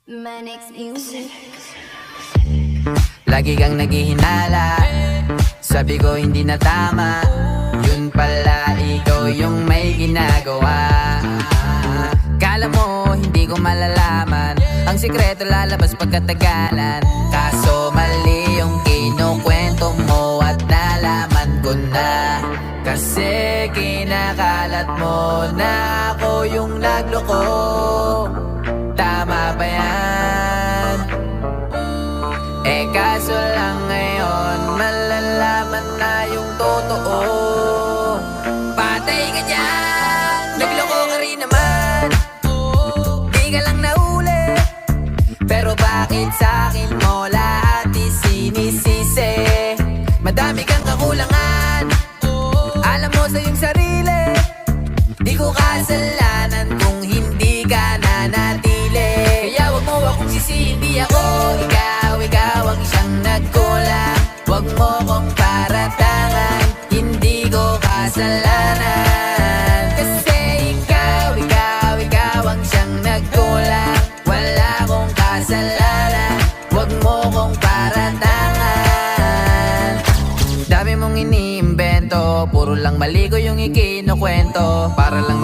My next music. Lagi kang naghihinala, sabi ko hindi na tama. Yun pala ikaw yung may ginagawa. Kala mo hindi ko malalaman, ang sikreto lalabas pagkatagalan. Kaso mali yung kinukwento mo at nalaman ko na. Kasi kinakalat mo na ako yung nagloko. Tama ba yan? Eh kaso lang ngayon malalaman na yung totoo. Patay ka dyan, nagloko ka rin naman. Di ka lang nahuli, pero bakit sa'kin mo lahat isinisisi? Madami kang kakulangan, alam mo sa iyong sarili. Di ko kasalanan kung hindi ka nanatili. Kaya wag mo akong sisihin, di ako ikaw ang isang nagkulang. Wag mo kong paratangan, hindi ko kasalanan. Kasi ikaw ang siyang nagkulang. Wala akong kasalanan, wag mo kong paratangan. Dami mong iniimbento, puro lang mali ko yung ikinukwento. Para lang